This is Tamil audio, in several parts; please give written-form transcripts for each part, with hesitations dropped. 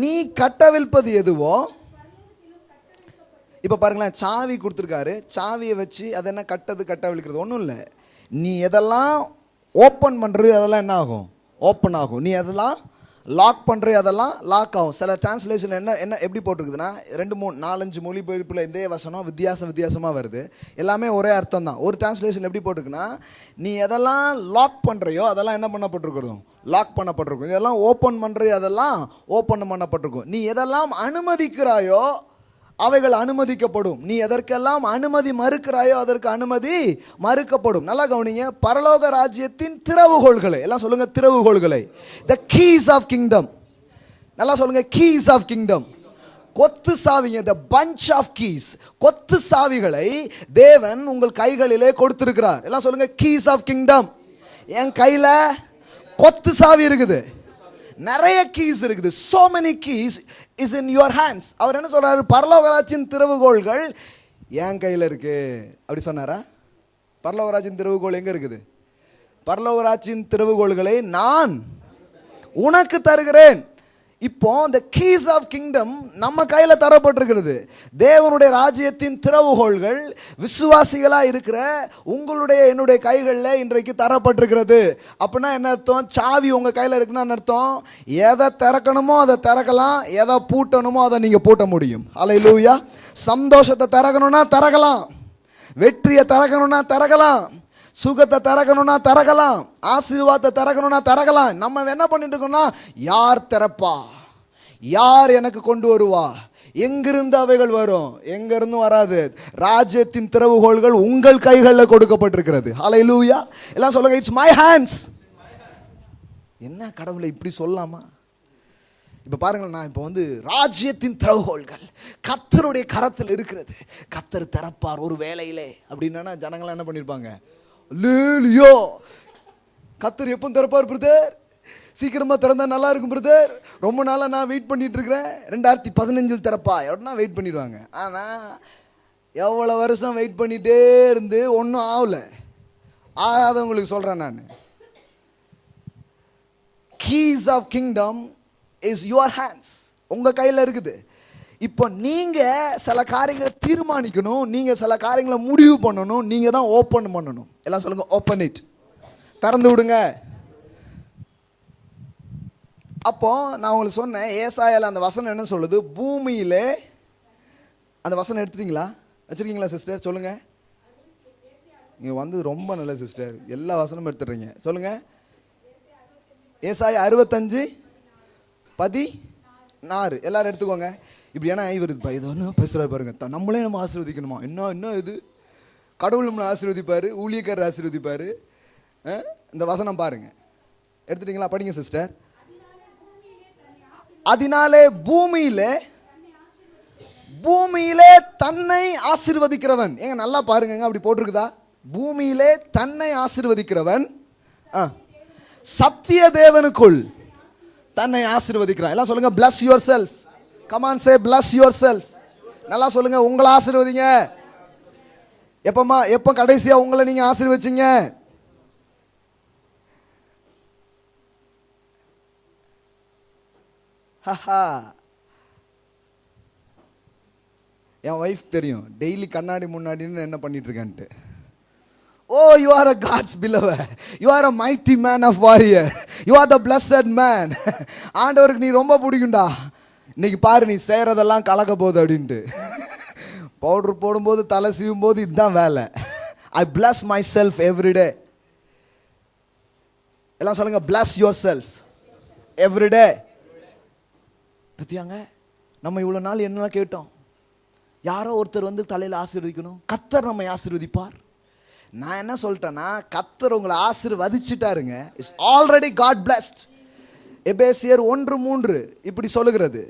நீ கட்டவிழ்ப்பது எதுவோ. இப்போ பாருங்களேன், சாவி கொடுத்துருக்காரு. சாவியை வச்சு அதை என்ன கட்டவிழ்க்கிறது ஒன்றும் இல்லை. நீ எதெல்லாம் ஓப்பன் பண்ணுறது அதெல்லாம் என்ன ஆகும்? ஓப்பன் ஆகும். நீ அதெல்லாம் லாக் பண்ணுறது அதெல்லாம் லாக் ஆகும். சில டிரான்ஸ்லேஷன் என்ன எப்படி போட்டிருக்குதுன்னா 2 3 4 5 மொழிபெயர்ப்பில் இதே வசனம் வித்தியாசமாக வருது. எல்லாமே ஒரே அர்த்தம் தான். ஒரு டிரான்ஸ்லேஷன் எப்படி போட்டிருக்குன்னா, நீ எதெல்லாம் லாக் பண்ணுறையோ அதெல்லாம் என்ன பண்ணப்பட்டிருக்கிறோம்? லாக் பண்ணப்பட்டிருக்கும். இதெல்லாம் ஓப்பன் பண்ணுறது அதெல்லாம் ஓப்பன் பண்ணப்பட்டிருக்கும். நீ எதெல்லாம் அனுமதிக்கிறாயோ அவைகள் அனுமதிக்கப்படும். நீ எதற்கெல்லாம் அனுமதி மறுக்கிறாயோ அதற்கு அனுமதி மறுக்கப்படும். நல்லா கவனிங்க. பரலோக ராஜ்யத்தின் திறவுகோள்களை எல்லாம் சொல்லுங்க. திறவுகோள்களை, the keys of kingdom. நல்லா சொல்லுங்க, keys of kingdom. கொத்து சாவிங்க, the bunch of keys. கொத்து சாவிகளை தேவன் உங்கள் கைகளிலே கொடுத்திருக்கிறார். எல்லாம் சொல்லுங்க, keys of kingdom. என் கையில கொத்து சாவி இருக்குது. நிறைய கீஸ் இருக்குது. so many keys is in your hands. அவர் என்ன சொல்றாரு? பரலோகராஜ்யத்தின் திறவுகோள்கள் என் கையில் இருக்கு அப்படி சொன்னாரா? பரலோகராஜ்யத்தின் திறவுகோள் எங்க இருக்குது? பரலோகராஜ்யத்தின் திறவுகோள்களை நான் உனக்கு தருகிறேன். இப்போ the keys of kingdom நம்ம கையில தரப்பட்டிருக்கிறது. தேவனுடைய ராஜ்யத்தின் திறவுகோள்கள் விசுவாசிகளா இருக்கிற உங்களுடைய என்னுடைய கைகளில் இன்றைக்கு தரப்பட்டிருக்கிறது. அப்படின்னா என்ன அர்த்தம்? சாவி உங்க கையில இருக்குன்னா அர்த்தம், எதை திறக்கணுமோ அதை திறக்கலாம், எதை பூட்டணுமோ அதை நீங்க பூட்ட முடியும். அல்லேலூயா. சந்தோஷத்தை திறக்கணும்னா திறக்கலாம், வெற்றியை திறக்கணும்னா திறக்கலாம், சுகத்தை திறக்கணும்னா திறக்கலாம், ஆசீர்வாதத்தை திறக்கணும்னா திறக்கலாம். நம்ம என்ன பண்ணிட்டு இருக்கோம்னா, யார் திறப்பா, யார் எனக்கு கொண்டு வருவா, எங்கிருந்து அவைகள் வரும்? எங்கிருந்து வராது. ராஜ்யத்தின் திறவுகோள்கள் உங்கள் கைகளில் கொடுக்கப்பட்டிருக்கிறது. ஹல்லேலூயா. எல்லாம் சொல்லுங்க, இட்ஸ் மை ஹேண்ட்ஸ். என்ன கடவுளை இப்படி சொல்லலாமா? இப்போ பாருங்கள், நான் இப்போ ராஜ்யத்தின் திறவுகோள்கள் கர்த்தருடைய கரத்தில் இருக்கிறது. கர்த்தர் திறப்பார் ஒரு வேளையிலே அப்படின்னா ஜனங்கள் என்ன பண்ணியிருப்பாங்க? லேலியோ, கர்த்தர் எப்போ திறப்பார் பிரதர்? சீக்கிரமா திறந்தா நல்லா இருக்கும் பிரதர், ரொம்ப நாளாக நான் வெயிட் பண்ணிட்டு இருக்கிறேன், 2015 திறப்பா எப்படின்னா வெயிட் பண்ணிடுவாங்க. ஆனால் எவ்வளோ வருஷம் வெயிட் பண்ணிகிட்டே இருந்து ஒன்றும் ஆகலை. ஆகாதவங்களுக்கு சொல்கிறேன் நான், keys of kingdom is your hands. உங்கள் கையில் இருக்குது. இப்போ நீங்கள் சில காரியங்களை தீர்மானிக்கணும், நீங்கள் சில காரியங்களை முடிவு பண்ணணும், நீங்கள் தான் ஓப்பன் பண்ணணும். எல்லாம் சொல்லுங்கள், ஓப்பன் இட். திறந்து விடுங்க. அப்போ நான் உங்களுக்கு சொன்னேன், ஏசாயால அந்த வசனம் என்ன சொல்லுது? பூமியிலே, அந்த வசனம் எடுத்துட்டீங்களா? வச்சிருக்கீங்களா சிஸ்டர்? சொல்லுங்க. நீங்கள் ரொம்ப நல்ல சிஸ்டர், எல்லா வசனமும் எடுத்துடுறீங்க. சொல்லுங்க. ஏசாயா 65:14 எல்லாரும் எடுத்துக்கோங்க. இப்படி ஏன்னா இவர் இது ஒன்று பேசுகிறாரு பாருங்க, நம்மளே நம்ம ஆசீர்வதிக்கணுமா? என்ன இது? கடவுள் நம்மளை ஆசீர்வதிப்பார், ஊழியக்காரர் ஆசீர்வதிப்பார். இந்த வசனம் பாருங்க, எடுத்துட்டீங்களா? படிங்க சிஸ்டர். அதனாலே பூமியிலே தன்னை ஆசீர்வதிக்கிறவன். ஏங்க நல்லா பாருங்க, அப்படி போட்டிருக்குதா? பூமியிலே தன்னை ஆசீர்வதிக்கிறவன் சத்திய தேவனுக்குள் தன்னை ஆசீர்வதிக்கிறான். எல்லாம் சொல்லுங்க, bless yourself. come on say bless yourself. நல்லா சொல்லுங்க, உங்களை ஆசீர்வதிங்க. எப்போ கடைசியா உங்களை நீங்க ஆசீர்வதிச்சீங்க? என் வைஃப் தெரியும் டெய்லி கண்ணாடி முன்னாடின்னு என்ன பண்ணிட்டு இருக்கேன்ட்டு. Oh, you are a God's beloved. You are a mighty man of warrior. You are the blessed man. ஆண்டவருக்கு நீ ரொம்ப பிடிக்கும்டா. இன்னைக்கு பாரு, நீ செய்கிறதெல்லாம் கலக்க போகுது அப்படின்ட்டு. பவுடர் போடும்போது, தலை சீவும் போது இதுதான் வேலை. I bless myself every day. எல்லாம் சொல்லுங்க, bless yourself every day. பத்தியாங்க, நம்ம இவ்வளோ நாள் என்ன கேட்டோம்? யாரோ ஒருத்தர் தலையில் ஆசீர்வதிக்கணும், கர்த்தர் நம்மை ஆசீர்வதிப்பார். நான் என்ன சொல்லிட்டேன்னா, கர்த்தர் உங்களை ஆசீர்வதிச்சிட்டாருங்க. Is already God blessed. எபேசியர் 1:3 இப்படி சொல்லுகிறது.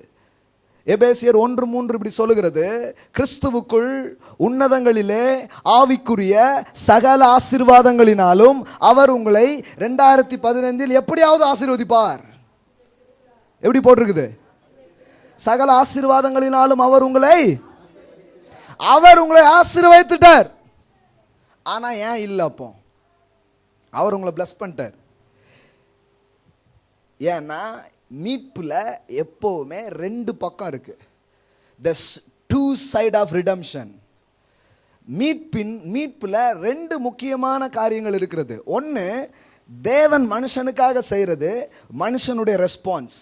எபேசியர் 1:3 இப்படி சொல்லுகிறது, கிறிஸ்துவுக்குள் உன்னதங்களிலே ஆவிக்குரிய சகல ஆசீர்வாதங்களினாலும் அவர் உங்களை 2015 எப்படியாவது ஆசீர்வதிப்பார். எப்படி போட்டிருக்குது? சகல ஆசீர்வாதங்களினாலும் அவர் உங்களை ஆசீர்வதித்துட்டார். ஆனா ஏன் இல்லை? அப்போ அவர் உங்களை பிளஸ் பண்ணிட்டார். ஏன்னா மீட்புல எப்பவுமே ரெண்டு பக்கம் இருக்கு. The two side of redemption. மீட்புல ரெண்டு முக்கியமான காரியங்கள் இருக்கிறது. ஒன்று, தேவன் மனுஷனுக்காக செய்யறது, மனுஷனுடைய response.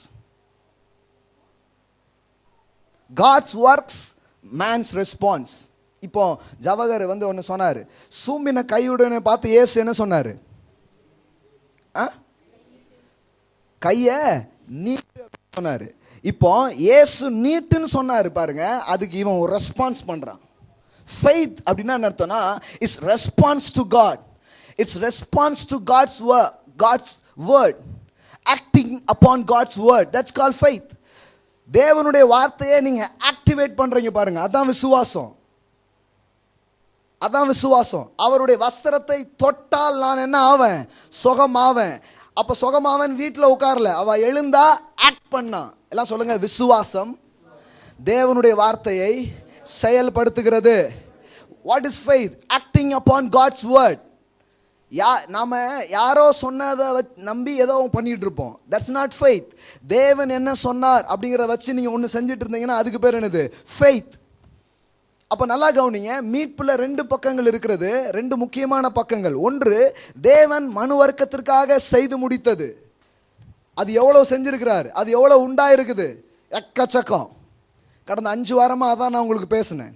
God's works, man's response. இப்போ ஜவஹர் ஒன்று சொன்னார், சூம்பின கையுடனே பார்த்து இயேசு என்ன சொன்னார்? கையை நீட்டு சொன்னார். இப்போ இயேசு நீட்டுன்னு சொன்னார் பாருங்க, அதுக்கு இவன் ஒரு ரெஸ்பான்ஸ் பண்றான். ஃபெய்த் அப்படின்னா என்ன அர்த்தம்னா, it's response to God. It's response to God's word, acting upon God's word. That's called faith. தேவனுடைய வார்த்தையை நீங்க ஆக்டிவேட் பண்றீங்க பாருங்க, அதான் விசுவாசம். அதான் விசுவாசம். அவருடைய வஸ்திரத்தை தொட்டால் நான் என்ன ஆவேன்? சுகமாவேன். அப்ப சுகமாவன் வீட்டில் உட்காரல, அவ எழுந்தா ஆக்ட் பண்ணா. எல்லாம் சொல்லுங்க, விசுவாசம் தேவனுடைய வார்த்தையை செயல்படுத்துகிறது. What is faith? Acting upon God's word. நாம யாரோ சொன்னதை நம்பி ஏதோ பண்ணிட்டு இருப்போம். That's not faith. தேவன் என்ன சொன்னார் அப்படிங்கிறத வச்சு நீங்க ஒன்று செஞ்சுட்டு இருந்தீங்கன்னா அதுக்கு பேர் என்னது? ஃபெய்த். அப்போ நல்லா கவனிங்க, மீட்புல ரெண்டு பக்கங்கள் இருக்கிறது, ரெண்டு முக்கியமான பக்கங்கள். ஒன்று, தேவன் மனு வர்க்கத்திற்காக செய்து முடித்தது. அது எவ்வளவு செஞ்சிருக்கிறார், அது எவ்வளவு உண்டாயிருக்குது, எக்கச்சக்கம். கடந்த 5 வாரமா அதான் நான் உங்களுக்கு பேசினேன்.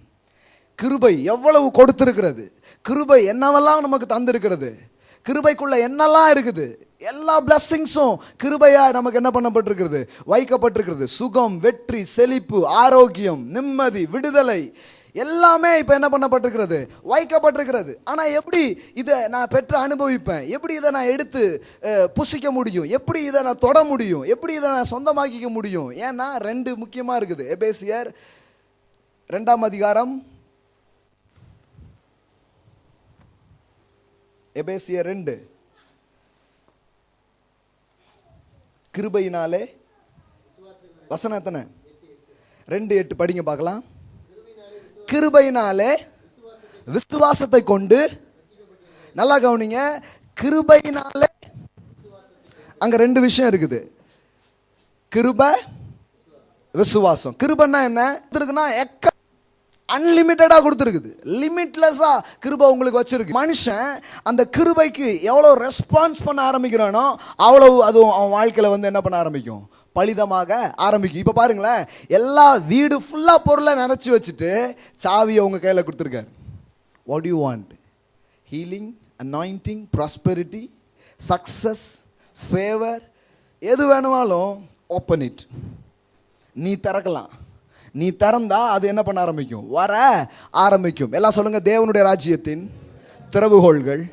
கிருபை எவ்வளவு கொடுத்திருக்கிறது, கிருபை என்னவெல்லாம் நமக்கு தந்திருக்கிறது, கிருபைக்குள்ள என்னெல்லாம் இருக்குது, எல்லா பிளஸ்ஸிங்ஸும் கிருபையா நமக்கு என்ன பண்ணப்பட்டிருக்கிறது? வைக்கப்பட்டிருக்கிறது. சுகம், வெற்றி, செழிப்பு, ஆரோக்கியம், நிம்மதி, விடுதலை எல்லாமே இப்ப என்ன பண்ணப்பட்டிருக்கிறது? வைக்கப்பட்டிருக்கிறது. ஆனா எப்படி இதை நான் பெற்று அனுபவிப்பேன்? எப்படி இதை நான் எடுத்து புசிக்க முடியும்? எப்படி இதை நான் தொட முடியும்? எப்படி இதை நான் சொந்தமாக்கிக்க முடியும்? ஏன்னா ரெண்டு முக்கியமா இருக்குது. எபேசியர் 2ஆம் அதிகாரம், எபேசியர் 2 கிருபையினாலே வசனம் எத்தனை? 2:8 படிங்க பார்க்கலாம். கிருபையினாலே விசுவாசத்தை கொண்டு, நல்லா கவனிங்க, கிருபையினாலே அங்க ரெண்டு விஷயம் இருக்குது. கிருபை, விசுவாசம். கிருபைன்னா என்ன இருக்குன்னா, அன்லிமிட்டடா கொடுத்துருக்குது, லிமிட்லெஸ்ஸா கிருபை உங்களுக்கு வச்சிருக்கு. மனுஷன் அந்த கிருபைக்கு எவ்வளவு ரெஸ்பான்ஸ் பண்ண ஆரம்பிக்கிறானோ அவ்வளவு அது அவன் வாழ்க்கையில என்ன பண்ண ஆரம்பிக்கும்? பலிதமாக ஆரம்பிக்கும். இப்ப பாருங்களேன், எல்லா வீடு ஃபுல்லா பொருளை நினைச்சு வச்சுட்டு சாவியை உங்க கையில கொடுத்துருக்காரு. What to you want? Healing, anointing, prosperity, success, favour, எது வேணுமாலும் ஓப்பன் இட். நீ திறக்கலாம். நீ திறந்தா அது என்ன பண்ண ஆரம்பிக்கும்? வர ஆரம்பிக்கும். எல்லாம் சொல்லுங்க, தேவனுடைய ராஜ்யத்தின் திறவுகோள்கள்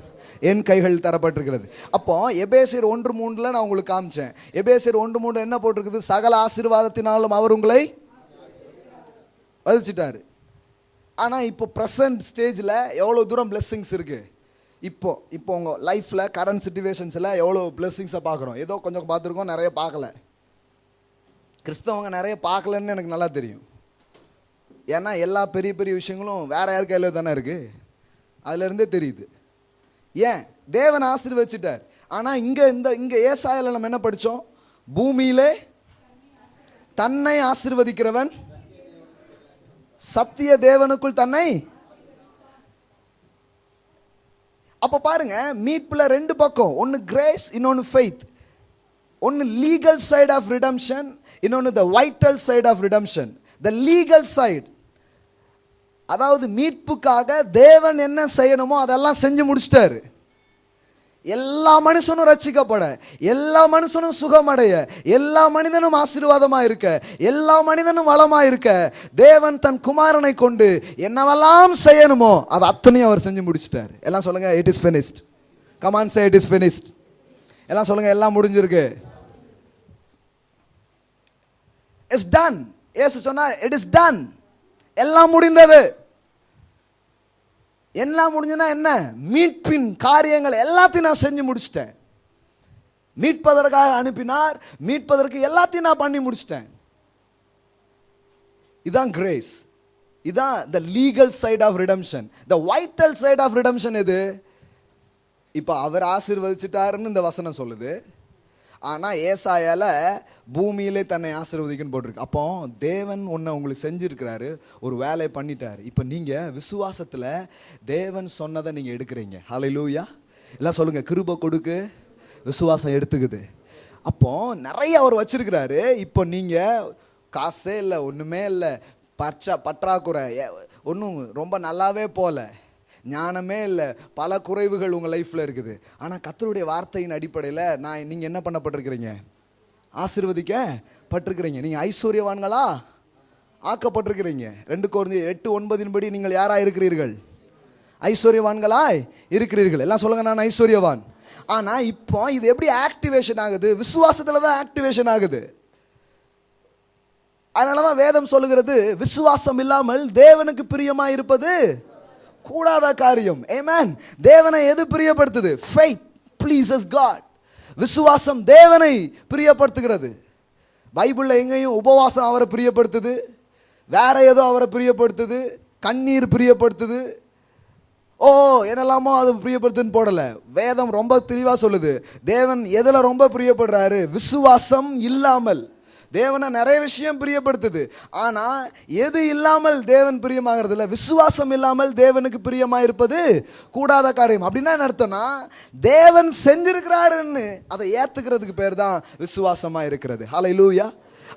என் கைகள் தரப்பட்டிருக்கிறது. அப்போ எபேசியர் 1:3 நான் உங்களுக்கு காமிச்சேன். எபேசியர் 1:3 என்ன போட்டிருக்குது? சகல ஆசீர்வாதத்தினாலும் அவர் உங்களை வதிச்சிட்டாரு. ஆனா இப்போ பிரசன்ட் ஸ்டேஜில் எவ்வளோ தூரம் பிளெஸ்ஸிங்ஸ் இருக்கு? இப்போ உங்க லைஃப்ல கரண்ட் சிச்சுவேஷன்ஸ்ல எவ்வளோ பிளெஸ்ஸிங்ஸை பார்க்குறோம்? ஏதோ கொஞ்சம் பார்த்துருக்கோம், நிறைய பார்க்கல. கிறிஸ்தவங்க நிறைய பார்க்கலன்னு எனக்கு நல்லா தெரியும். ஏன்னா எல்லா பெரிய பெரிய விஷயங்களும் வேற யார் கையில் தானே இருக்கு, அதுல இருந்தே தெரியுது. ஏன்? தேவன் ஆசீர்வதிச்சிட்டார். ஆனா இங்க ஏசாயால நம்ம என்ன படிச்சோம்? பூமியிலே தன்னை ஆசீர்வதிக்கிறவன் சத்திய தேவனுக்குள் தன்னை. அப்ப பாருங்க, மீட்புல ரெண்டு பக்கம், ஒன்னு கிரேஸ், இன்னொன்னு ஃபெய்த். ஒன்னு லீகல் சைடு ஆஃப் ரிடம்ஷன், இன்னொன்னு the vital side of redemption. The legal side, அதாவது மீட்புக்காக தேவன் என்ன செய்யணுமோ அதெல்லாம் செஞ்சு முடிச்சிட்டாரு. எல்லா மனுஷனும் ரட்சிக்கப்பட, எல்லா மனுஷனும் சுகமடைய, எல்லா மனிதனும் ஆசீர்வாதமா இருக்க, எல்லா மனிதனும் வளமா இருக்க தேவன் தன் குமாரனை கொண்டு என்னவெல்லாம் செய்யணுமோ அது அத்தனையும் அவர் செஞ்சு முடிச்சிட்டாரு. எல்லாம் சொல்லுங்க, it is finished. Come on, say it is finished. எல்லாம் சொல்லுங்க, எல்லாம் முடிஞ்சிருக்கு. It's done. இயேசு சொன்னார், it is done. எல்லாம் முடிந்தது. எல்லாம் முடிஞ்சுன்னா என்ன? மீட்பின் காரியங்கள் எல்லாத்தையும் நான் செஞ்சு முடிச்சிட்டேன். மீட்பதற்காக அனுப்பினார், மீட்பதற்கு எல்லாத்தையும் நான் பண்ணி முடிச்சிட்டேன். இதான் கிரேஸ். இதான் the legal side of redemption. The vital side of redemption எது? இப்போ அவர் ஆசீர்வதிச்சிட்டாருன்னு இந்த வசனம் சொல்லுது. ஆனால் ஏசாயால பூமியிலே தன்னை ஆசீர்வதிக்குன்னு போட்டிருக்கு. அப்போ தேவன் ஒன்று உங்களுக்கு செஞ்சுருக்கிறாரு, ஒரு வேலையை பண்ணிட்டார். இப்போ நீங்கள் விசுவாசத்தில் தேவன் சொன்னதை நீங்கள் எடுக்கிறீங்க. ஹல்லேலூயா. எல்லாம் சொல்லுங்கள், கிருபை கொடுக்கு விசுவாசம் எடுத்துக்குது. அப்போ நிறைய அவர் வச்சிருக்கிறாரு. இப்போ நீங்கள் காசே இல்லை, ஒன்றுமே இல்லை, பற்றாக்குறை, ஒன்றும் ரொம்ப நல்லாவே போகல, ஞானமே இல்லை, பல குறைவுகள் உங்கள் லைஃப்பில் இருக்குது. ஆனால் கர்த்தருடைய வார்த்தையின் அடிப்படையில் நீங்கள் என்ன பண்ணப்பட்டிருக்கிறீங்க? ஆசீர்வதிக்கப்பட்டிருக்கிறீங்க. நீங்கள் ஐஸ்வர்யவான்களா ஆக்கப்பட்டிருக்கிறீங்க. 2 கொரிந்தியர் 8:9 நீங்கள் யாராக இருக்கிறீர்கள்? ஐஸ்வர்யவான்களாய் இருக்கிறீர்கள். எல்லாம் சொல்லுங்க, நான் ஐஸ்வர்யவான். ஆனால் இப்போ இது எப்படி ஆக்டிவேஷன் ஆகுது? விசுவாசத்தில் தான் ஆக்டிவேஷன் ஆகுது. அதனால தான் வேதம் சொல்லுகிறது, விசுவாசம் இல்லாமல் தேவனுக்கு பிரியமா இருப்பது கூடாத காரியம். ஆமென். தேவனை எது பிரியப்படுத்துது? faith pleases God. விசுவாசம் தேவனை பிரியப்படுத்துகிறது. பைபிள்ல எங்கேயும் உபவாசம் அவரை பிரியப்படுத்துது, வேற ஏதோ அவரை பிரியப்படுத்துது, கண்ணீர் பிரியப்படுத்துது, ஓ என்னெல்லாமோ அது பிரியப்படுத்துன்னு போடல. வேதம் ரொம்ப தெளிவா சொல்லுது, தேவன் எதுல ரொம்ப பிரியப்படுறாரு? விசுவாசம் இல்லாமல். தேவனை நிறைய விஷயம் பிரியப்படுத்துது, ஆனா எது இல்லாமல் தேவன் பிரியமாகிறது இல்லை? விசுவாசம் இல்லாமல் தேவனுக்கு பிரியமா இருப்பது கூடாத காரியம். அப்படின்னா என்ன அர்த்தம்னா, தேவன் செஞ்சிருக்கிறாருன்னு அதை ஏத்துக்கிறதுக்கு பேர் தான் விசுவாசமா இருக்கிறது. ஹல்லேலூயா.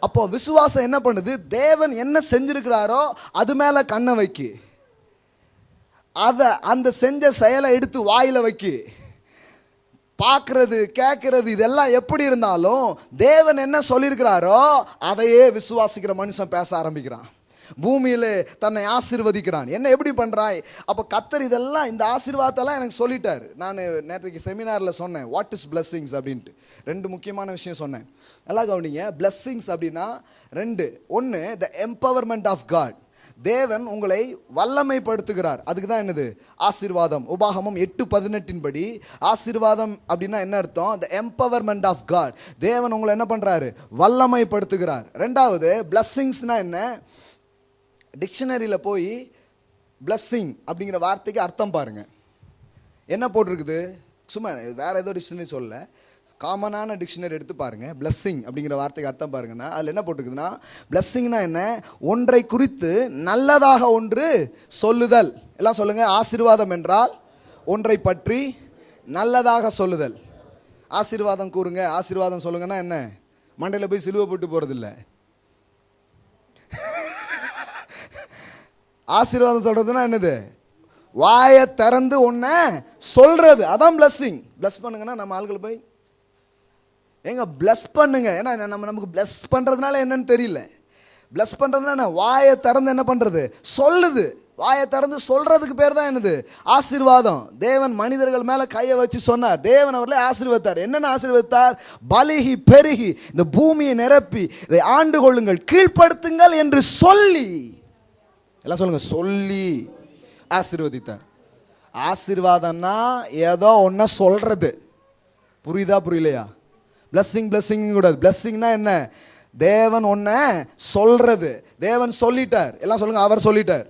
அப்போ விசுவாசம் என்ன பண்ணுது? தேவன் என்ன செஞ்சிருக்கிறாரோ அது மேல கண்ணை வைக்கி, அதை அந்த செஞ்ச செயலை எடுத்து வாயில வைக்கி, பார்க்கறது கேட்கறது இதெல்லாம் எப்படி இருந்தாலும் தேவன் என்ன சொல்லியிருக்கிறாரோ அதையே விசுவாசிக்கிற மனுஷன் பேச ஆரம்பிக்கிறான். பூமியிலே தன்னை ஆசீர்வதிக்கிறான். என்ன எப்படி பண்றாய்? அப்போ கர்த்தர் இதெல்லாம், இந்த ஆசீர்வாதத்தெல்லாம் எனக்கு சொல்லிட்டார். நான் நேற்றுக்கு செமினாரில் சொன்னேன், வாட் இஸ் பிளெஸ்ஸிங்ஸ் அப்படின்ட்டு. 2 முக்கியமான விஷயம் சொன்னேன். நல்லா கவனிங்க. பிளெஸ்ஸிங்ஸ் அப்படின்னா 2. 1, த எம்பவர்மெண்ட் ஆஃப் காட். தேவன் உங்களை வல்லமைப்படுத்துகிறார். அதுக்கு தான் என்னது? ஆசீர்வாதம். உபாகமம் 8:18 படி ஆசீர்வாதம் அப்படின்னா என்ன அர்த்தம்? The empowerment of God. தேவன் உங்களை என்ன பண்றாரு? வல்லமைப்படுத்துகிறார். 2வது பிளஸ்ஸிங்ஸ்னா என்ன? டிக்ஷனரியில் போய் பிளஸ்ஸிங் அப்படிங்கிற வார்த்தைக்கு அர்த்தம் பாருங்க, என்ன போட்டிருக்குது. சும்மா வேற ஏதோ டிக்ஷனரி சொல்ல, காமனான டிக்ஷனரி எடுத்து பாருங்க. பிளஸ்ஸிங் அப்படிங்கிற வார்த்தைக்கு அர்த்தம் பாருங்கன்னா அதில் என்ன போட்டுருக்குதுன்னா, பிளஸ்ஸிங்னா என்ன? ஒன்றை குறித்து நல்லதாக ஒன்று சொல்லுதல். எல்லாம் சொல்லுங்க, ஆசீர்வாதம் என்றால் ஒன்றை பற்றி நல்லதாக சொல்லுதல். ஆசீர்வாதம் கூறுங்க, ஆசீர்வாதம் சொல்லுங்கன்னா என்ன? மண்டையில் போய் சிலுவை போட்டு போறதில்லை. ஆசீர்வாதம் சொல்றதுன்னா என்னது? வாயை திறந்து ஒன்ன சொல்றது, அதான் பிளஸ்ஸிங். பிளஸ் பண்ணுங்கன்னா நம்ம ஆட்கள் போய் எங்க பிளஸ் பண்ணுங்க, ஏன்னா நமக்கு பிளஸ் பண்றதுனால என்னன்னு தெரியல. பிளஸ் பண்றதுனா வாயை திறந்து என்ன பண்றது? சொல்லுது. வாயை திறந்து சொல்றதுக்கு பேர் தான் என்னது? ஆசீர்வாதம். தேவன் மனிதர்கள் மேல கையை வச்சு சொன்னார், தேவன் அவர்களை ஆசீர்வதித்தார். என்னென்ன ஆசீர்வதித்தார்? பலிகி பெருகி இந்த பூமியை நிரப்பி இதை ஆண்டு கொள்ளுங்கள், கீழ்ப்படுத்துங்கள் என்று சொல்லி, எல்லாம் சொல்லுங்க, சொல்லி ஆசீர்வதித்தார். ஆசீர்வாதம்னா ஏதோ ஒன்ன சொல்றது. புரியுதா புரியலையா? பிளஸ்ஸிங் பிளஸ்ஸிங் கூடாது. பிளஸ்ஸிங்னா என்ன? தேவன் ஒன்ன சொல்றது. தேவன் சொல்லிட்டார். எல்லாம் சொல்லுங்க, அவர் சொல்லிட்டார்.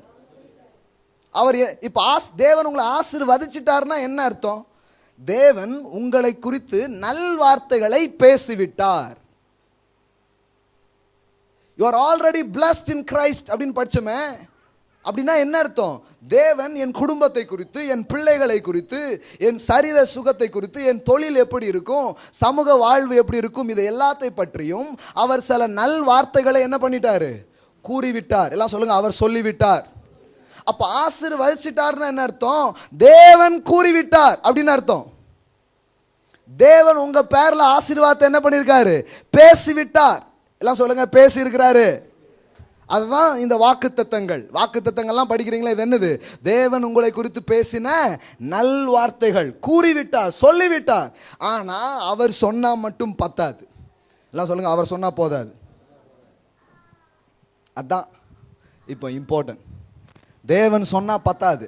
அவர் இப்ப தேவன் உங்களை ஆசீர்வதிச்சிட்டார்னா என்ன அர்த்தம்? தேவன் உங்களை குறித்து நல்வார்த்தைகளை பேசிவிட்டார். You are already blessed in Christ அப்படின்னு படிச்சோமே. அப்படின்னா என்ன அர்த்தம்? தேவன் என் குடும்பத்தை குறித்து, என் பிள்ளைகளை குறித்து, என் சரீர சுகத்தை குறித்து, என் தொழில் எப்படி இருக்கும், சமூக வாழ்வு எப்படி இருக்கும், இதை எல்லாத்தை பற்றியும் அவர் சில நல் வார்த்தைகளை என்ன பண்ணிட்டாரு? கூறிவிட்டார். எல்லாம் சொல்லுங்க, அவர் சொல்லிவிட்டார். அப்ப ஆசீர்வதிச்சிட்டார்னா என்ன அர்த்தம்? தேவன் கூறிவிட்டார் அப்படின்னு அர்த்தம். தேவன் உங்க பேர்ல ஆசீர்வாதத்தை என்ன பண்ணிருக்காரு? பேசிவிட்டார். எல்லாம் சொல்லுங்க, பேசி இருக்கிறாரு. அதுதான் இந்த வாக்குத்தத்தங்கள். வாக்குத்தத்தங்கள்லாம் படிக்கிறீங்களா? இது என்னது? தேவன் உங்களை குறித்து பேசின நல் வார்த்தைகள். கூறிவிட்டார், சொல்லிவிட்டார். ஆனா அவர் சொன்னா மட்டும் பத்தாது. எல்லாம் சொல்லுங்க, அவர் சொன்னா போதாது. அதான் இப்போ இம்பார்ட்டன்ட். தேவன் சொன்னா பத்தாது.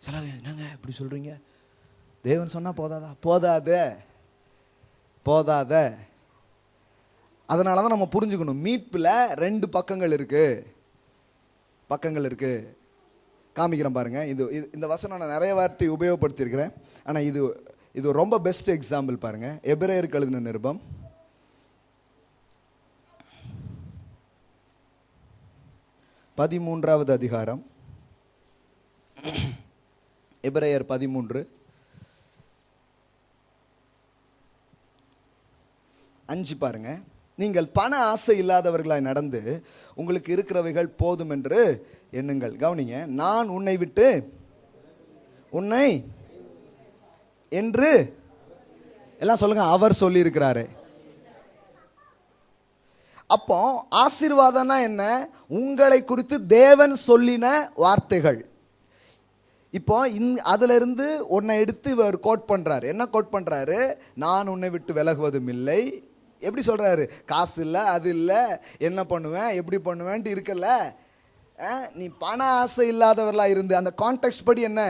சில என்னங்க இப்படி சொல்றீங்க? தேவன் சொன்னா போதாதா? போதாதே, போதாதே. அதனால தான் நம்ம புரிஞ்சுக்கணும், மீட்பில் 2 பக்கங்கள் இருக்கு. காமிக்கிறேன் பாருங்க. இந்த வசனம் நான் நிறைய வார்த்தை உபயோகப்படுத்தியிருக்கிறேன், ஆனால் இது ரொம்ப பெஸ்ட் எக்ஸாம்பிள் பாருங்க. எபிரேயருக்கு எழுதின நிருபம் 13வது அதிகாரம், எபிரேயர் 13:5 பாருங்க. நீங்கள் பண ஆசை இல்லாதவர்களாய் நடந்து உங்களுக்கு இருக்கிறவைகள் போதும் என்று எண்ணுங்கள். கவனிங்க, நான் உன்னை விட்டு உன்னை என்று எல்லாம் சொல்லுங்க, அவர் சொல்லி இருக்கிறாரு. அப்போ ஆசீர்வாதம்னா என்ன? உங்களை குறித்து தேவன் சொல்லின வார்த்தைகள். இப்போ அதுல இருந்து உன்னை எடுத்து இவர் கோட் பண்றாரு. என்ன கோட் பண்றாரு? நான் உன்னை விட்டு விலகுவதும் இல்லை. எப்படி சொல்றாரு? காசு இல்லை, அது இல்லை, என்ன பண்ணுவேன், எப்படி பண்ணுவேன்ட்டு இருக்கல. நீ பண ஆசை இல்லாதவர்களா இருந்து, அந்த கான்டெக்ஸ்ட் படி என்ன,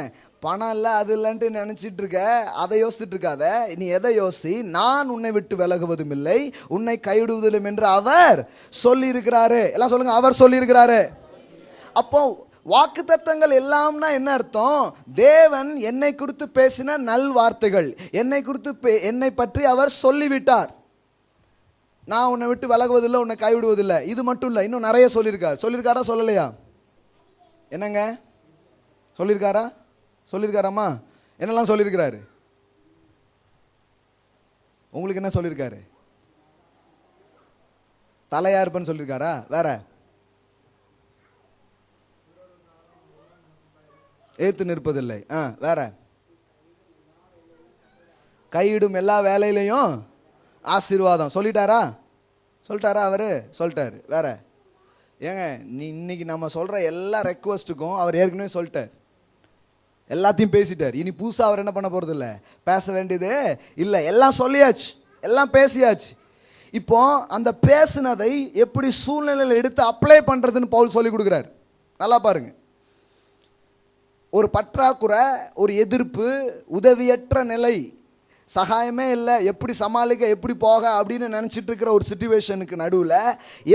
பணம் இல்லை அது இல்லைன்ட்டு நினச்சிட்டு இருக்க, அதை யோசிச்சுட்டு இருக்காத. நீ எதை யோசி? நான் உன்னை விட்டு விலகுவதும் இல்லை, உன்னை கைவிடுவதில்லை என்று அவர் சொல்லி இருக்கிறாரு. எல்லாம் சொல்லுங்க, அவர் சொல்லி இருக்கிறாரு. அப்போ வாக்குத்தத்தங்கள் எல்லாம்னா என்ன அர்த்தம்? தேவன் என்னை குறித்து பேசின நல் வார்த்தைகள், என்னை குறித்து என்னை பற்றி அவர் சொல்லிவிட்டார். நான் உன்னை விட்டு விலகுவதில்லை, உன்னை கைவிடுவதில்லை. இது மட்டும் இல்லை, இன்னும் நிறைய சொல்லியிருக்கார். சொல்லியிருக்காரா சொல்லலையா? என்னங்க சொல்லியிருக்காரா? சொல்லியிருக்காராம்மா? என்னெல்லாம் சொல்லியிருக்கிறாரு? உங்களுக்கு என்ன சொல்லியிருக்காரு? தலையா இருப்பேன்னு சொல்லியிருக்காரா? வேற ஏத்து நிற்பதில்லை. வேற கையிடும் எல்லா வேலையிலையும் ஆசீர்வாதம் சொல்லிட்டாரா? சொல்லிட்டாரா? அவரு சொல்லிட்டாரு. வேற ஏங்க, இன்னைக்கு நம்ம சொல்ற எல்லா ரெக்வஸ்ட்டுக்கும் அவர் ஏற்கனவே சொல்லிட்டார், எல்லாத்தையும் பேசிட்டார். இனி புதுசாக அவர் என்ன பண்ண போறது இல்லை, பேச வேண்டியது இல்லை. எல்லாம் சொல்லியாச்சு, எல்லாம் பேசியாச்சு. இப்போ அந்த பேசினதை எப்படி சூழ்நிலையில் எடுத்து அப்ளை பண்றதுன்னு பவுல் சொல்லி கொடுக்குறார். நல்லா பாருங்க. ஒரு பற்றாக்குறை, ஒரு எதிர்ப்பு, உதவியற்ற நிலை, சகாயமே இல்லை, எப்படி சமாளிக்க, எப்படி போக அப்படின்னு நினச்சிட்டு இருக்கிற ஒரு சிச்சுவேஷனுக்கு நடுவில்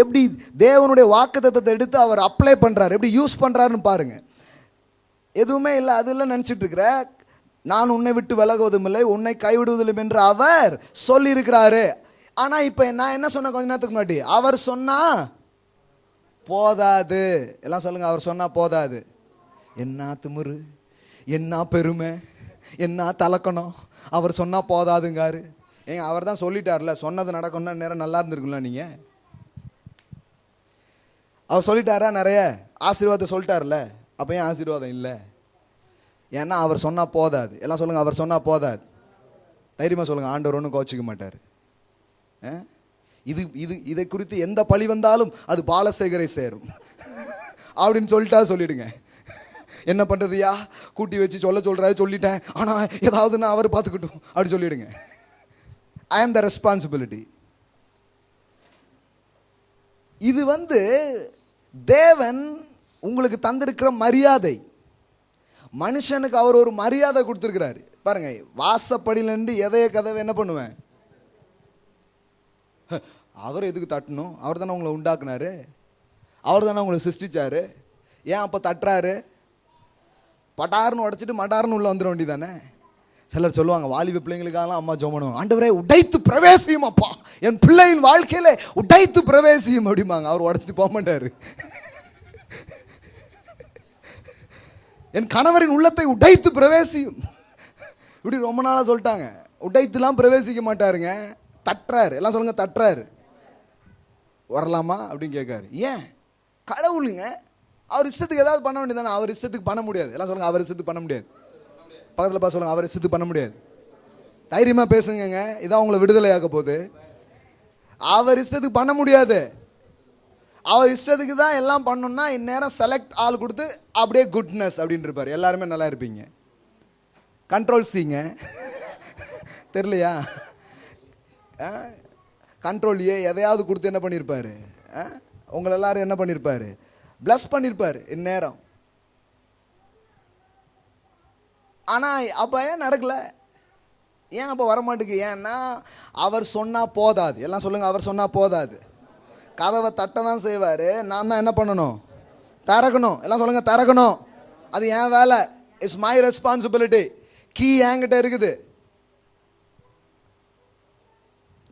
எப்படி தேவனுடைய வாக்குத்தத்தத்தை எடுத்து அவர் அப்ளை பண்ணுறாரு, எப்படி யூஸ் பண்ணுறாருன்னு பாருங்க. எதுவுமே இல்லை, அதெல்லாம் நினச்சிட்டு இருக்கிற, நான் உன்னை விட்டு விலகுவதும் இல்லை, உன்னை கைவிடுவதில்லை என்று அவர் சொல்லி இருக்கிறாரு. ஆனால் இப்போ நான் என்ன சொன்ன கொஞ்ச நேரத்துக்கு முன்னாடி, அவர் சொன்னா போதாது. எல்லாம் சொல்லுங்க, அவர் சொன்னா போதாது. என்ன திமிரு, என்ன பெருமை, என்ன தலக்கணும், அவர் சொன்னா போதாதுங்காரு. ஏங்க, அவர் தான் சொல்லிட்டார்ல, சொன்னது நடக்கணும்னா நேரம் நல்லா இருந்திருக்குல்ல. நீங்க அவர் சொல்லிட்டாரா? நிறைய ஆசீர்வாதம் சொல்லிட்டார்ல, அப்போ ஏன் ஆசீர்வாதம் இல்லை? ஏன்னா அவர் சொன்னா போதாது. எல்லாம் சொல்லுங்க, அவர் சொன்னா போதாது. தைரியமா சொல்லுங்க, ஆண்டவர் ஒன்றும் கோச்சிக்க மாட்டார். இதை குறித்து எந்த பழி வந்தாலும் அது பாலசேகரை சேரும் அப்படின்னு சொல்லிட்டா சொல்லிடுங்க. என்ன பண்றதுயா, கூட்டி வச்சு சொல்றாரு, சொல்லிட்டேன், ஆனா ஏதாவது நான் அவர் பார்த்துக்கிட்டும் அப்படி சொல்லிடுங்க. ஐ ஆம் த ரெஸ்பான்சிபிலிட்டி. இது தேவன் உங்களுக்கு தந்திருக்கிற மரியாதை. மனுஷனுக்கு அவர் ஒரு மரியாதை கொடுத்துருக்கிறாரு பாருங்க. வாசப்படியிலேருந்து எதைய கதவை என்ன பண்ணுவேன், அவர் எதுக்கு தட்டணும்? அவர் தானே உங்களை உண்டாக்குனாரு, அவர் தானே உங்களை சிருஷ்டிச்சாரு. ஏன் அப்போ தட்டுறாரு? பட்டாருன்னு உடச்சிட்டு மட்டாருன்னு உள்ள வந்துட வேண்டியதானே. சிலர் சொல்லுவாங்க, வாலிப பிள்ளைங்களுக்காகலாம் அம்மா ஜெபம், ஆண்டவரே உடைத்து பிரவேசியும், அப்பா என் பிள்ளையின் வாழ்க்கையில உடைத்து பிரவேசியும் அப்படிம்பாங்க. அவர் உடைச்சிட்டு போக மாட்டாரு. என் கணவரின் உள்ளத்தை உடைத்து பிரவேசியும் இப்படி ரொம்ப நாளா சொல்லிட்டாங்க. உடைத்துலாம் பிரவேசிக்க மாட்டாருங்க, தட்டுறாரு. எல்லாம் சொல்லுங்க, தட்டுறாரு. வரலாமா அப்படின்னு கேட்காரு. ஏன்? கடவுளுங்க, அவர் இஷ்டத்துக்கு ஏதாவது பண்ண வேண்டியதானே. அவர் இஷ்டத்துக்கு பண்ண முடியாது. எல்லாம் சொல்லுங்க, அவர் இஷ்டத்துக்கு பண்ண முடியாது. பக்கத்தில் பார்த்து சொல்லுங்க, அவர் இஷ்டத்துக்கு பண்ண முடியாது. தைரியமா பேசுங்க, இதான் உங்களை விடுதலையாக்க போகுது. அவர் இஷ்டத்துக்கு பண்ண முடியாது. அவர் இஷ்டத்துக்கு தான் எல்லாம் பண்ணணும்னா இந்நேரம் செலக்ட் ஆள் கொடுத்து அப்படியே குட்னஸ் அப்படின்னு இருப்பார், எல்லாருமே நல்லா இருப்பீங்க. கண்ட்ரோல் சிங்க தெரியலையா? கண்ட்ரோல் ஏ எதையாவது கொடுத்து என்ன பண்ணியிருப்பாரு, உங்களை எல்லாரும் என்ன பண்ணியிருப்பாரு, பிளஸ் பண்ணியிருப்பாரு இந்நேரம். ஆனால் அப்போ ஏன் நடக்கல? ஏன் அப்போ வரமாட்டுக்கு? ஏன்னா அவர் சொன்னால் போதாது. எல்லாம் சொல்லுங்கள், அவர் சொன்னால் போதாது. கதவை தட்ட தான் செய்வார், நான் தான் என்ன பண்ணணும், திறக்கணும். எல்லாம் சொல்லுங்கள், திறக்கணும். அது என் வேலை, இட்ஸ் மை ரெஸ்பான்சிபிலிட்டி. கீ என்கிட்ட இருக்குது.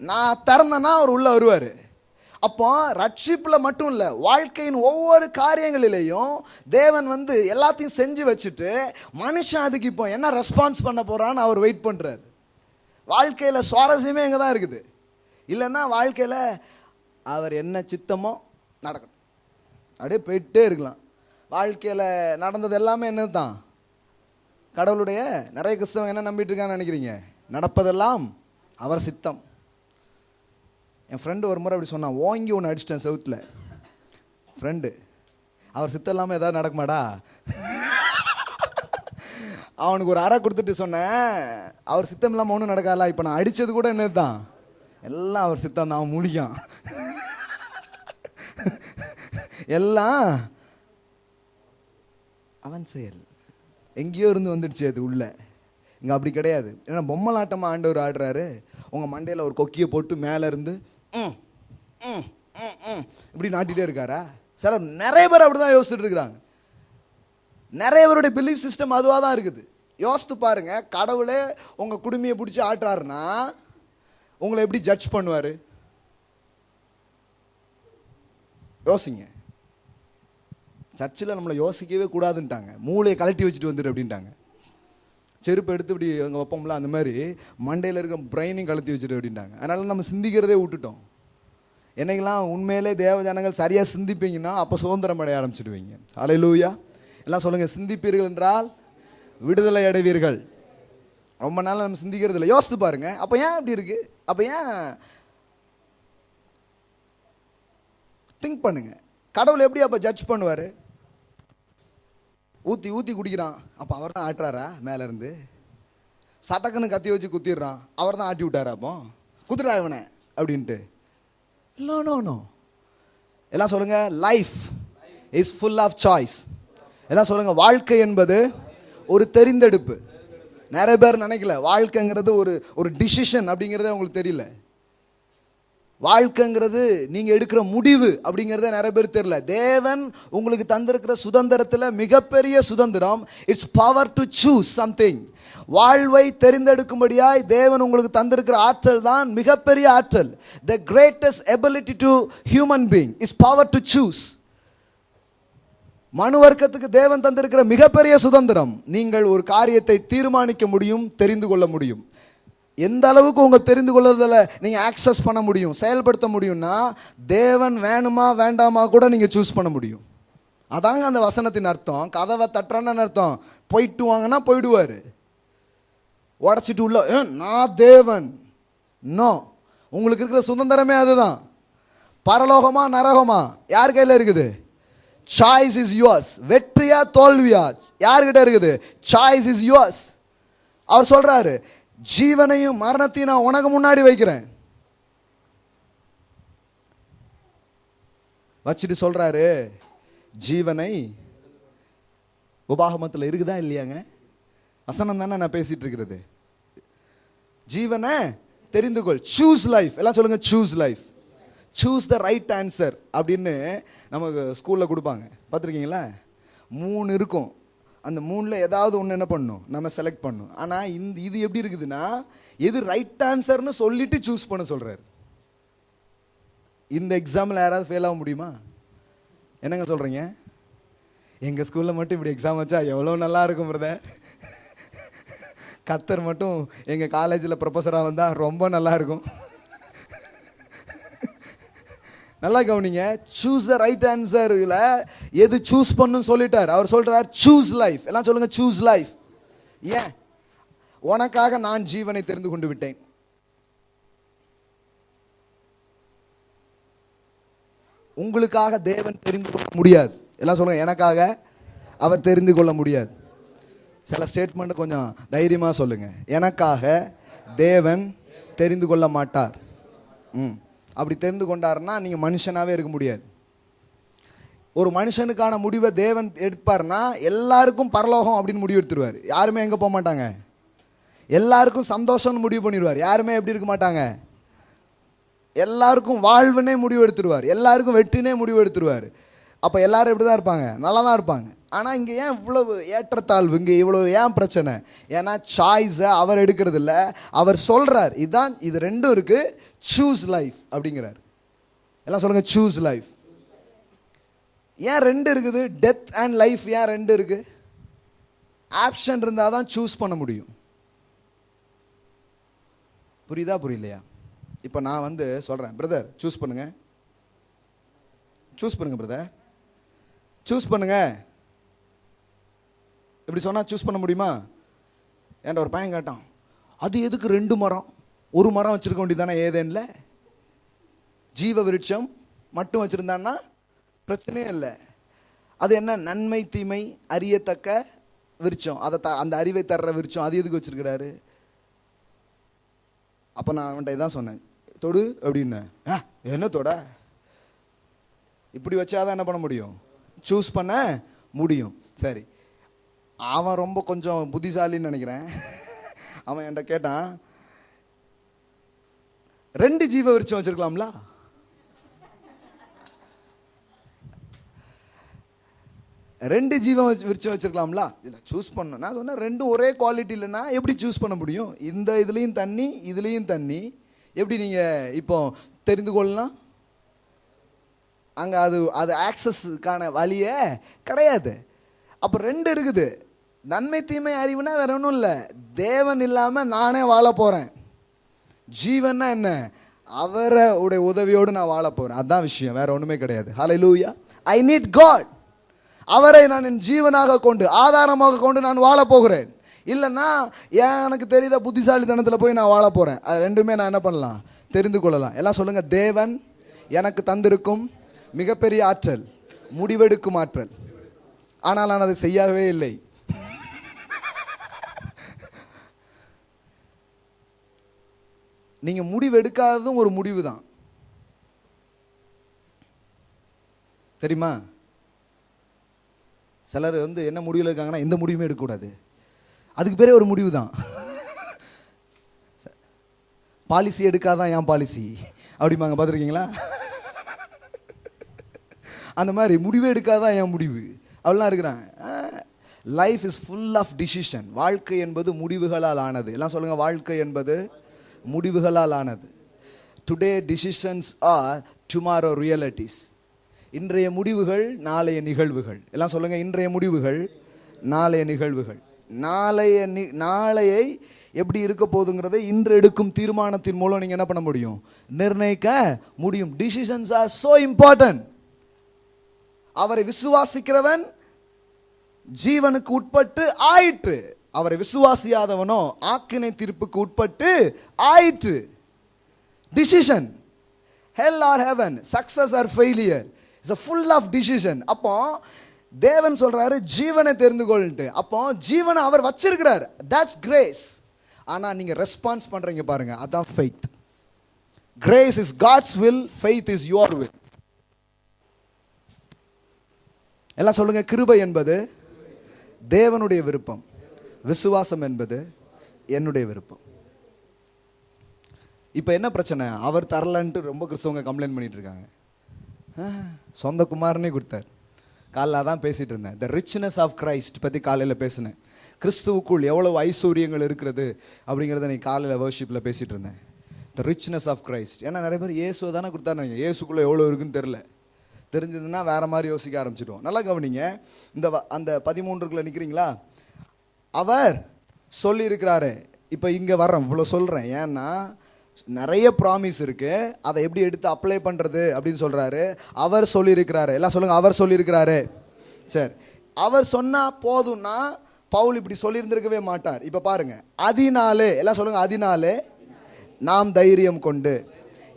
நான் திறந்தேன்னா அவர் உள்ளே வருவார். அப்போ ரட்சிப்பில் மட்டும் இல்லை, வாழ்க்கையின் ஒவ்வொரு காரியங்களிலேயும் தேவன் எல்லாத்தையும் செஞ்சு வச்சுட்டு மனுஷன் அதுக்கு இப்போ என்ன ரெஸ்பான்ஸ் பண்ண போகிறான்னு அவர் வெயிட் பண்ணுறார். வாழ்க்கையில் சுவாரஸ்யமே இங்கே தான் இருக்குது. இல்லைன்னா வாழ்க்கையில் அவர் என்ன சித்தமோ நடக்கணும், அப்படியே போயிட்டே இருக்கலாம். வாழ்க்கையில் நடந்தது எல்லாமே என்ன தான்? கடவுளுடைய. நிறைய கிறிஸ்தவங்க என்ன நம்பிட்டு இருக்கான்னு நினைக்கிறீங்க? நடப்பதெல்லாம் அவர் சித்தம். என் ஃப்ரெண்டு ஒரு முறை அப்படி சொன்னான், ஓங்கி ஒன்று அடிச்சிட்டேன் செவுத்தில். ஃப்ரெண்டு, அவர் சித்தம் இல்லாமல் எதாவது நடக்குமாடா? அவனுக்கு ஒரு அறை கொடுத்துட்டு சொன்னேன், அவர் சித்தம் இல்லாமல் ஒன்றும் நடக்காதா? இப்போ நான் அடித்தது கூட என்ன தான்? எல்லாம் அவர் சித்தம் தான். அவன் முடிக்கான் எல்லாம் அவன் செயல். எங்கேயோ இருந்து வந்துடுச்சு அது உள்ள. இங்கே அப்படி கிடையாது. ஏன்னா பொம்மலாட்டமாக ஆண்டவர் ஆடுறாரு. உங்கள் மண்டையில் ஒரு கொக்கியை போட்டு மேலே இருந்து இப்படி நாட்டிகிட்டே இருக்காரா? சார், நிறைய பேர் அப்படி தான் யோசிச்சுட்டு இருக்கிறாங்க. நிறைய பேருடைய பிலீஃப் சிஸ்டம் அதுவாக தான் இருக்குது. யோசித்து பாருங்க, கடவுளே உங்கள் குடுமையை பிடிச்சி ஆட்டுறாருன்னா உங்களை எப்படி ஜட்ஜ் பண்ணுவார்? யோசிங்க. சர்ச்சில் நம்மளை யோசிக்கவே கூடாதுன்ட்டாங்க. மூளையை கலட்டி வச்சுட்டு வந்துடு அப்படின்ட்டாங்க. செருப்பு எடுத்து இப்படி அங்கே வைப்போம்ல, அந்த மாதிரி மண்டையில் இருக்க பிரெயினையும் கலத்தி வச்சுட்டு அப்படின்ட்டாங்க. அதனால நம்ம சிந்திக்கிறதே விட்டுட்டோம். என்னைக்கெல்லாம் உண்மையிலே தேவ ஜனங்கள் சரியாக சிந்திப்பீங்கன்னா அப்போ சுதந்திரம் அடைய ஆரம்பிச்சிடுவீங்க. அல்லேலூயா. எல்லாம் சொல்லுங்கள், சிந்திப்பீர்கள் என்றால் விடுதலை அடைவீர்கள். ரொம்ப நாள் நம்ம சிந்திக்கிறது இல்லை. யோசித்து பாருங்க, அப்போ ஏன் இப்படி இருக்கு? அப்போ ஏன் திங்க் பண்ணுங்க. கடவுள் எப்படி அப்போ ஜட்ஜ் பண்ணுவார்? ஊற்றி ஊற்றி குடிக்கிறான், அப்போ அவர் தான் ஆட்டுறாரா? மேலேருந்து சட்டக்குன்னு கத்தி வச்சு குத்திடுறான், அவர் தான் ஆட்டி விட்டாரா? அப்போ குத்துறா இவனை அப்படின்ட்டு? No no no. எல்லாம் சொல்லுங்க, life is full of choice. எல்லாம் சொல்லுங்க, வாழ்க்கை என்பது ஒரு தெரிந்தெடுப்பு. நிறைய பேர் நினைக்கல வாழ்க்கைங்கிறது ஒரு டிசிஷன் அப்படிங்கிறதே உங்களுக்கு தெரியல. வாழ்க்கைங்கிறது நீங்கள் எடுக்கிற முடிவு அப்படிங்கிறத நிறைய பேர் தெரியல. தேவன் உங்களுக்கு தந்திருக்கிற சுதந்திரத்தில் மிகப்பெரிய சுதந்திரம் it's power to choose something. வாழ்வை தெரிந்தெடுக்கும்படியாய் தேவன் உங்களுக்கு தந்திருக்கிற ஆற்றல் தான் மிகப்பெரிய ஆற்றல். The greatest ability to human being is power to choose. மனு வர்க்கத்துக்கு தேவன் தந்திருக்கிற மிகப்பெரிய சுதந்திரம், நீங்கள் ஒரு காரியத்தை தீர்மானிக்க முடியும், தெரிந்து கொள்ள முடியும். எந்த அளவுக்கு உங்கள் தெரிந்து கொள்வதில் நீங்கள் ஆக்சஸ் பண்ண முடியும், செயல்படுத்த முடியும்னா தேவன் வேணுமா வேண்டாமா கூட நீங்கள் சூஸ் பண்ண முடியும். அதாங்க அந்த வசனத்தின் அர்த்தம். கதவை தட்டுறான்னு அர்த்தம். போயிட்டு வாங்கன்னா போயிடுவார். உடச்சிட்டு உள்ள நான் தேவன் நோ. உங்களுக்கு இருக்கிற சுதந்திரமே அதுதான். பரலோகமா நரகமா யார் கையில் இருக்குது? Choice is yours. வெற்றியா தோல்வியா யார்கிட்ட இருக்குது? Choice is yours. அவர் சொல்றாரு, ஜீவனையும் மரணத்தையும் நான் உனக்கு முன்னாடி வைக்கிறேன். வச்சுட்டு சொல்றாரு, ஜீவனை உபாகமத்தில் இருக்குதா இல்லையாங்க? வசனம் தானே நான் பேசிட்டு இருக்கிறது. ஜீவனை தெரிந்து கொள். Choose life. எல்லாம் சொல்லுங்க, choose life. Choose the right answer அப்படின்னு நமக்கு ஸ்கூலில் கொடுப்பாங்க, பார்த்துருக்கீங்களா? 3 இருக்கும். அந்த 3ல் ஏதாவது ஒன்று என்ன பண்ணணும், நம்ம செலக்ட் பண்ணணும். ஆனால் இது எப்படி இருக்குதுன்னா, எது ரைட் ஆன்சர்னு சொல்லிட்டு சூஸ் பண்ண சொல்கிறார். இந்த எக்ஸாமில் யாராவது ஃபெயில் ஆக முடியுமா? என்னங்க சொல்கிறீங்க? எங்கள் ஸ்கூலில் மட்டும் இப்படி எக்ஸாம் வச்சா எவ்வளோ நல்லா இருக்கும் பிரதர். கத்தர் மட்டும் எங்கள் காலேஜில் ப்ரொஃபஸராக வந்தால் ரொம்ப நல்லா இருக்கும். நல்லா கவனிங்க. சூஸ் த ரைட் ஆன்சர்ல எது சூஸ் பண்ணுன்னு சொல்லிட்டார். அவர் சொல்றார், சூஸ் லைஃப். எல்லாம் சொல்லுங்க, சூஸ் லைஃப். ஏன்? உனக்காக நான் ஜீவனை தெரிந்து கொண்டு விட்டேன். உங்களுக்காக தேவன் தெரிந்து கொள்ள முடியாது. எல்லாம் சொல்லுங்க, எனக்காக அவர் தெரிந்து கொள்ள முடியாது. சில ஸ்டேட்மெண்ட் கொஞ்சம் தைரியமா சொல்லுங்க. எனக்காக தேவன் தெரிந்து கொள்ள மாட்டார். அப்படி தெரிந்து கொண்டாருன்னா நீங்கள் மனுஷனாகவே இருக்க முடியாது. ஒரு மனுஷனுக்கான முடிவை தேவன் எடுப்பார்னா எல்லாருக்கும் பரலோகம் அப்படின்னு முடிவு எடுத்துருவார். யாருமே எங்கே போக மாட்டாங்க. எல்லாருக்கும் சந்தோஷம்னு முடிவு பண்ணிடுவார். யாருமே எப்படி இருக்க மாட்டாங்க. எல்லாருக்கும் வாழ்வுனே முடிவு எடுத்துருவார். எல்லாருக்கும் வெற்றினே முடிவு எடுத்துருவார். அப்போ எல்லாரும் எப்படி தான் இருப்பாங்க? நல்லா தான் இருப்பாங்க. ஆனால் இங்கே ஏன் இவ்வளவு ஏற்றத்தாழ்வு? இங்கே இவ்வளவு ஏன் பிரச்சனை? ஏன்னா சாய்ஸை அவர் எடுக்கிறது இல்லை. அவர் சொல்கிறார், இதுதான், இது ரெண்டும் இருக்குது, சூஸ் லைஃப் அப்படிங்கிறார். எல்லாம் சொல்லுங்க, சூஸ் லைஃப். ஏன் ரெண்டு இருக்குது? டெத் அண்ட் லைஃப் ஏன் ரெண்டு இருக்கு? ஆப்ஷன் இருந்தால் தான் சூஸ் பண்ண முடியும். புரியுதா புரியலையா? இப்போ நான் வந்து சொல்கிறேன், பிரதர் சூஸ் பண்ணுங்க, சூஸ் பண்ணுங்க பிரதர், சூஸ் பண்ணுங்க. இப்படி சொன்னால் சூஸ் பண்ண முடியுமா? ஏன்டா ஒரு பையன் கேட்டான், அது எதுக்கு 2 மரம், ஒரு மரம் வச்சிருக்க வேண்டியதானே ஏதேன்ல? ஜீவ விருட்சம் மட்டும் வச்சிருந்தான்னா பிரச்சனையே இல்லை. அது என்ன நன்மை தீமை அறியத்தக்க விருட்சம், அதை அந்த அறிவை தர்ற விருட்சம், அது எதுக்கு வச்சிருக்கிறாரு? அப்போ நான் அவன்கிட்ட இதான் சொன்னேன், தொடு அப்படின்னு. என்ன தொட, இப்படி வச்சாதான் என்ன பண்ண முடியும்? சூஸ் பண்ண முடியும். சரி, அவன் ரொம்ப கொஞ்சம் புத்திசாலின்னு நினைக்கிறேன். அவன் என்கிட்ட கேட்டான், 2 ஜீவ விருட்சம் வச்சிருக்கலாம்ல? ரெண்டு ஜீவம் விருட்சம் வச்சிருக்கலாம்ல? இல்லை, சூஸ் பண்ண. நான் சொன்னேன், 2 ஒரே குவாலிட்டி இல்லைன்னா எப்படி சூஸ் பண்ண முடியும்? இந்த இதுலேயும் தண்ணி இதுலேயும் தண்ணி, எப்படி நீங்கள் இப்போ தெரிந்து கொள்ளலாம்? அங்கே அது ஆக்சஸுக்கான வழியே கிடையாது. அப்போ 2 இருக்குது. நன்மை தீமை அறிவுனா வேற ஒன்றும் இல்லை, தேவன் இல்லாமல் நானே வாழ போகிறேன். ஜீவன்னா என்ன? அவரை உடைய உதவியோடு நான் வாழ போகிறேன். அதுதான் விஷயம், வேற ஒன்றுமே கிடையாது. ஹல்லேலூயா. I need God. அவரை நான் என் ஜீவனாக கொண்டு ஆதாரமாக கொண்டு நான் வாழ போகிறேன். இல்லைன்னா எனக்கு தெரியாத புத்திசாலித்தனத்தில் போய் நான் வாழ போகிறேன். அது ரெண்டுமே நான் என்ன பண்ணலாம்? தெரிந்து கொள்ளலாம். எல்லாம் சொல்லுங்க, தேவன் எனக்கு தந்திருக்கும் மிகப்பெரிய ஆற்றல் முடிவெடுக்கும் ஆற்றல். ஆனால் நான் அதை செய்யவே இல்லை. நீங்க முடிவெடுக்காததும் ஒரு முடிவு தான், தெரியுமா? சிலர் வந்து என்ன முடிவில் இருக்காங்கன்னா, எந்த முடிவுமே எடுக்கக்கூடாது, அதுக்கு பேரே ஒரு முடிவு தான். பாலிசி எடுக்காதான் என் பாலிசி அப்படிம்பாங்க, பார்த்துருக்கீங்களா? அந்த மாதிரி முடிவே எடுக்காதான் என் முடிவு அப்படிலாம் இருக்கிறாங்க. Life is full of decision. வாழ்க்கை என்பது முடிவுகளால் ஆனது. எல்லாம் சொல்லுங்க, வாழ்க்கை என்பது முடிவுகளால் ஆனது. Today decisions R tomorrow realities. இன்றைய முடிவுகள் நாளைய நிகழ்வுகள். எல்லாம் சொல்லுங்க, இன்றைய முடிவுகள் நாளைய நிகழ்வுகள். நாளையை எப்படி இருக்க போகுதுங்கிறதை இன்று எடுக்கும் தீர்மானத்தின் மூலம் நீங்கள் என்ன பண்ண முடியும்? நிர்ணயிக்க முடியும். Decisions are so important. அவரை விசுவாசிக்கிறவன் ஜீவனுக்கு உட்பட்டு ஆயிற்று, அவரை விசுவாசியாதவனோ ஆக்கினை தீர்ப்புக்கு உட்பட்டு ஆயிற்று. Decision, hell or heaven, success or failure, it's a full of decision. அப்போ தேவன் சொல்றாரு ஜீவனை தெரிந்து கொள்ளுட்டு. அப்போ ஜீவனை அவர் வச்சிருக்கிறார், that's grace. ஆனா நீங்க ரெஸ்பான்ஸ் பண்றீங்க பாருங்க, அதான் faith. Grace is God's will, faith is your will. எல்லாம் சொல்லுங்க, கிருபை என்பது தேவனுடைய விருப்பம், விசுவாசம் என்பது என்னுடைய விருப்பம். இப்போ என்ன பிரச்சனை? அவர் தரலன்ட்டு ரொம்ப கிறிஸ்தவங்க கம்ப்ளைண்ட் பண்ணிட்டு இருக்காங்க. சொந்த குமாரனே கொடுத்தார். காலைல தான் பேசிட்டு இருந்தேன், த ரிச்னஸ் ஆஃப் கிரைஸ்ட் பற்றி காலையில் பேசினேன். கிறிஸ்துவுக்குள் எவ்வளவு ஐஸ்வர்யங்கள் இருக்கிறது அப்படிங்கிறத நீ காலையில் வர்ஷிப்பில் பேசிட்டு இருந்தேன். த ரிச்னஸ் ஆஃப் கிரைஸ்ட். ஏன்னா நிறைய பேர் இயேசு தானே கொடுத்தாருங்க, இயேசுக்குள்ளே எவ்வளோ இருக்குன்னு தெரில. தெரிஞ்சதுன்னா வேற மாதிரி யோசிக்க ஆரம்பிச்சிடுவோம். நல்லா கவனிங்க, இந்த அந்த 13க்குள்ள நிற்கிறீங்களா? அவர் சொல்லி இருக்கிறாரு. இப்போ இங்கே வர்றேன், இவ்வளோ சொல்கிறேன் ஏன்னா நிறைய ப்ராமிஸ் இருக்கு, அதை எப்படி எடுத்து அப்ளை பண்ணுறது அப்படின்னு சொல்கிறாரு. அவர் சொல்லியிருக்கிறாரு. எல்லாம் சொல்லுங்கள், அவர் சொல்லியிருக்கிறாரு. சரி, அவர் சொன்னால் போதும்னா பவுல் இப்படி சொல்லியிருந்திருக்கவே மாட்டார். இப்போ பாருங்க, அதனாலே, எல்லாம் சொல்லுங்கள், அதனாலே நாம் தைரியம் கொண்டு.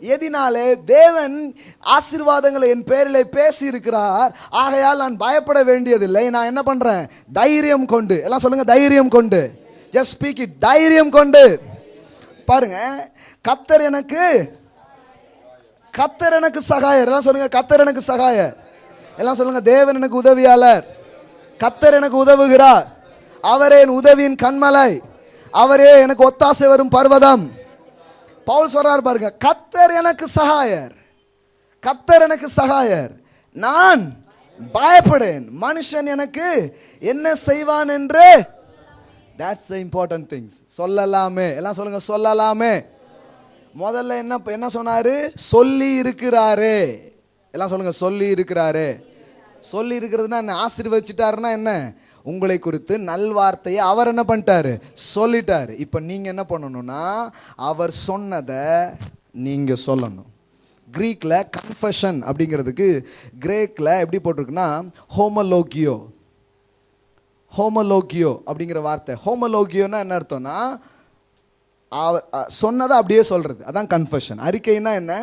எதினாலே? தேவன் ஆசீர்வாதங்களை என் பேரிலே பேசி இருக்கிறார், ஆகையால் நான் பயப்பட வேண்டியதில்லை. நான் என்ன பண்றேன்? தைரியம் கொண்டு. எல்லாம் சொல்லுங்க, தைரியம் கொண்டு. ஜஸ்ட் ஸ்பீக் இட், தைரியம் கொண்டு. பாருங்க, கர்த்தர் எனக்கு சகாயர். எல்லாம் சொல்லுங்க, கர்த்தர் எனக்கு சகாயர். எல்லாம் சொல்லுங்க, தேவன் எனக்கு உதவியாளர். கர்த்தர் எனக்கு உதவுகிறார். அவரே என் உதவியின் கண்மலை, அவரே எனக்கு ஒத்தாசை வரும் பர்வதம். பவுல் சொல்றார் பாருங்க, கர்த்தர் எனக்கு சகாயர், கர்த்தர் எனக்கு சகாயர், நான் பயப்படேன். மனுஷன் எனக்கு என்ன செய்வான் என்று, that's the important things. சொல்லலாமே. எல்லாம் சொல்லுங்க, சொல்லலாமே. முதல்ல என்ன சொன்னாரு? சொல்லி இருக்கிறாரு. எல்லாம் சொல்லுங்க, சொல்லி இருக்கிறாரு. சொல்லி இருக்கிறதுனா என்ன? ஆசீர்வதிச்சிட்டாருன்னா என்ன? உங்களை குறித்து நல்வார்த்தையை அவர் என்ன பண்ணிட்டாரு? சொல்லிட்டாரு. இப்போ நீங்க என்ன பண்ணணும்னா அவர் சொன்னதை நீங்க சொல்லணும். கிரீக்ல கன்ஃபெஷன் அப்படிங்கிறதுக்கு கிரேக்கில் எப்படி போட்டிருக்குன்னா ஹோமலோகியோ. ஹோமலோகியோ அப்படிங்கிற வார்த்தை. ஹோமலோகியோன்னா என்ன அர்த்தம்னா சொன்னதை அப்படியே சொல்றது, அதான் கன்ஃபெஷன். அறிக்கைன்னா என்ன?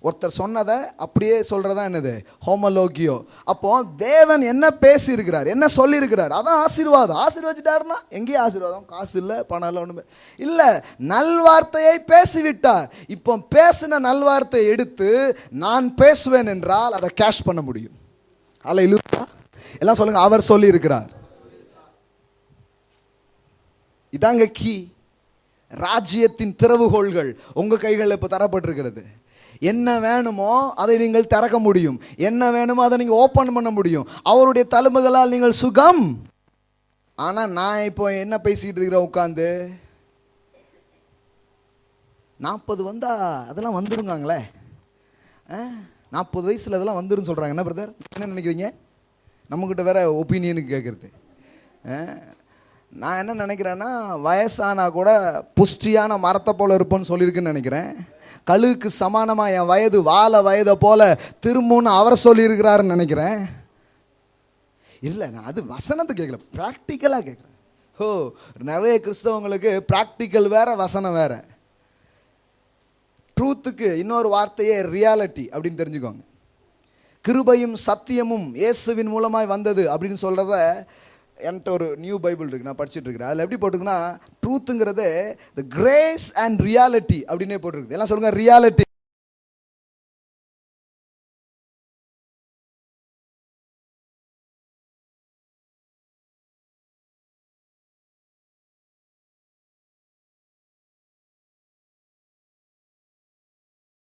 ஒருத்தர் சொன்னதை அப்படியே சொல்றதா என்னது? ஹோமலோகியோ. அப்போ தேவன் என்ன பேசி இருக்கிறார், என்ன சொல்லி இருக்கிறார், அதான் ஆசீர்வாதம். ஆசீர்வதிச்சிட்டாருன்னா எங்கேயும் ஆசீர்வாதம், காசு இல்லை, பணம் இல்லை, ஒன்றுமே இல்லை. நல்வார்த்தையை பேசிவிட்டார். இப்போ பேசின நல்வார்த்தையை எடுத்து நான் பேசுவேன் என்றால் அதை கேஷ் பண்ண முடியும். அல்லேலூயா. எல்லாம் சொல்லுங்க, அவர் சொல்லி இருக்கிறார். இதாங்க கீ. ராஜ்யத்தின் திறவுகோள்கள் உங்க கைகளில் இப்போ தரப்பட்டிருக்கிறது. என்ன வேணுமோ அதை நீங்கள் திறக்க முடியும், என்ன வேணுமோ அதை நீங்கள் ஓப்பன் பண்ண முடியும். அவருடைய தழும்புகளால் நீங்கள் சுகம். ஆனால் நான் இப்போ என்ன பேசிக்கிட்டு இருக்கிறேன் உட்காந்து? 40 வந்தா அதெல்லாம் வந்துருங்காங்களே, 40 வயசில் அதெல்லாம் வந்துருன்னு சொல்கிறாங்க. என்ன பிரதர், என்ன நினைக்கிறீங்க? நம்மக்கிட்ட வேற ஒப்பீனியனுக்கு கேட்குறது. நான் என்ன நினைக்கிறேன்னா, வயசானா கூட புஷ்டியான மரத்தை போல இருப்போன்னு சொல்லியிருக்குன்னு நினைக்கிறேன். கழுகுக்கு சமானமாக என் வயது வாழ வயதை போல திரும்புன்னு அவர் சொல்லியிருக்கிறாருன்னு நினைக்கிறேன். இல்லை, நான் அது வசனத்தை கேட்கல, ப்ராக்டிக்கலாக கேட்குறேன். நிறைய கிறிஸ்தவங்களுக்கு ப்ராக்டிக்கல் வேற, வசனம் வேற. ட்ரூத்துக்கு இன்னொரு வார்த்தையே ரியாலிட்டி அப்படின்னு தெரிஞ்சுக்கோங்க. கிருபையும் சத்தியமும் இயேசுவின் மூலமாய் வந்தது அப்படின்னு சொல்கிறத என்கிட்ட ஒரு நியூ பைபிள் இருக்குது, நான் படிச்சுட்டு இருக்கிறேன். அதில் எப்படி போட்டிருக்குன்னா ட்ரூத்துங்கிறது த கிரேஸ் அண்ட் ரியாலிட்டி அப்படின்னே போட்டிருக்குது. எல்லாம் சொல்லுங்கள், ரியாலிட்டி.